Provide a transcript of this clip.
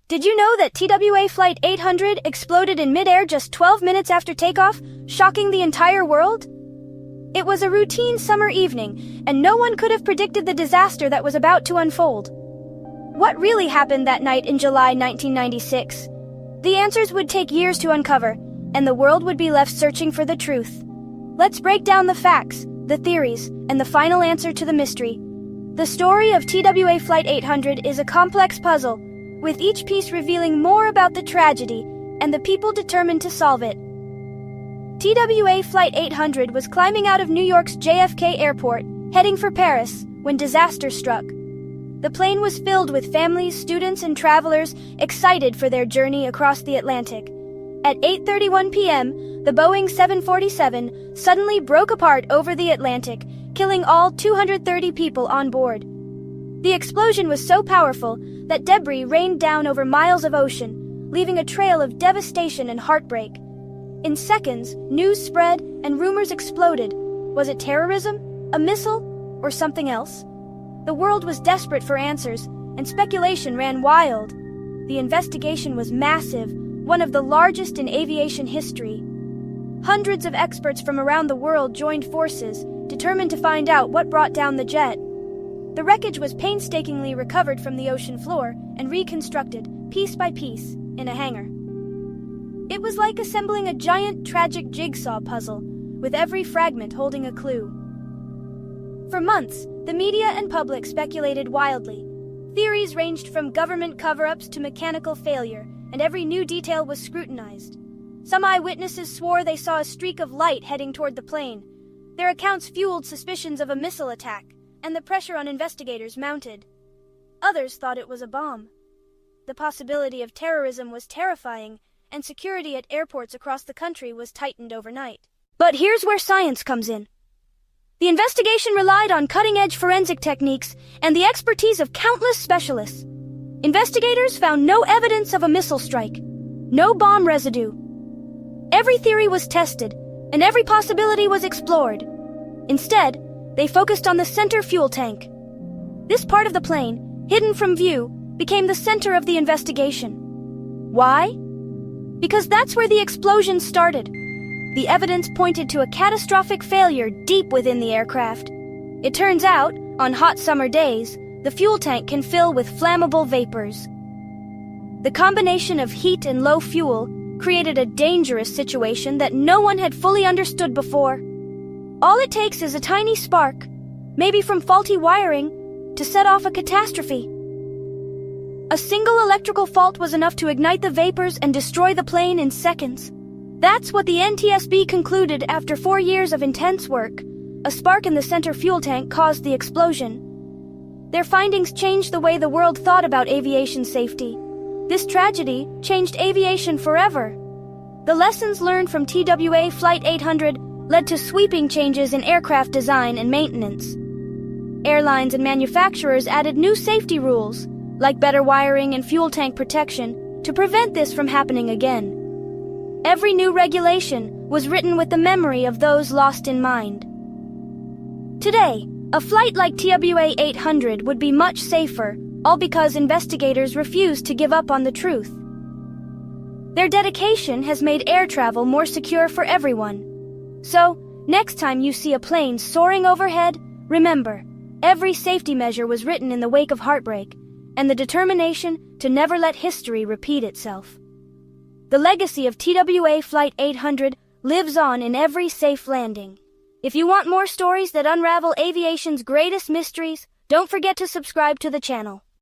Did you know that TWA Flight 800 exploded in midair just 12 minutes after takeoff, shocking the entire world? It was a routine summer evening, and no one could have predicted the disaster that was about to unfold. What really happened that night in July 1996? The answers would take years to uncover, and the world would be left searching for the truth. Let's break down the facts, the theories, and the final answer to the mystery. The story of TWA Flight 800 is a complex puzzle, with each piece revealing more about the tragedy and the people determined to solve it. TWA Flight 800 was climbing out of New York's JFK Airport, heading for Paris, when disaster struck. The plane was filled with families, students, and travelers excited for their journey across the Atlantic. At 8:31 p.m., the Boeing 747 suddenly broke apart over the Atlantic, killing all 230 people on board. The explosion was so powerful that debris rained down over miles of ocean, leaving a trail of devastation and heartbreak. In seconds, news spread and rumors exploded. Was it terrorism, a missile, or something else? The world was desperate for answers, and speculation ran wild. The investigation was massive, one of the largest in aviation history. Hundreds of experts from around the world joined forces, determined to find out what brought down the jet. The wreckage was painstakingly recovered from the ocean floor and reconstructed, piece by piece, in a hangar. It was like assembling a giant, tragic jigsaw puzzle, with every fragment holding a clue. For months, the media and public speculated wildly. Theories ranged from government cover-ups to mechanical failure, and every new detail was scrutinized. Some eyewitnesses swore they saw a streak of light heading toward the plane. Their accounts fueled suspicions of a missile attack, and the pressure on investigators mounted. Others thought it was a bomb. The possibility of terrorism was terrifying, and security at airports across the country was tightened overnight. But here's where science comes in. The investigation relied on cutting-edge forensic techniques and the expertise of countless specialists. Investigators found no evidence of a missile strike, no bomb residue. Every theory was tested, and every possibility was explored. Instead, they focused on the center fuel tank. This part of the plane, hidden from view, became the center of the investigation. Why? Because that's where the explosion started. The evidence pointed to a catastrophic failure deep within the aircraft. It turns out, on hot summer days, the fuel tank can fill with flammable vapors. The combination of heat and low fuel created a dangerous situation that no one had fully understood before. All it takes is a tiny spark, maybe from faulty wiring, to set off a catastrophe. A single electrical fault was enough to ignite the vapors and destroy the plane in seconds. That's what the NTSB concluded after 4 years of intense work. A spark in the center fuel tank caused the explosion. Their findings changed the way the world thought about aviation safety. This tragedy changed aviation forever. The lessons learned from TWA Flight 800 led to sweeping changes in aircraft design and maintenance. Airlines and manufacturers added new safety rules, like better wiring and fuel tank protection, to prevent this from happening again. Every new regulation was written with the memory of those lost in mind. Today, a flight like TWA 800 would be much safer, all because investigators refused to give up on the truth. Their dedication has made air travel more secure for everyone. So, next time you see a plane soaring overhead, remember, every safety measure was written in the wake of heartbreak, and the determination to never let history repeat itself. The legacy of TWA Flight 800 lives on in every safe landing. If you want more stories that unravel aviation's greatest mysteries, don't forget to subscribe to the channel.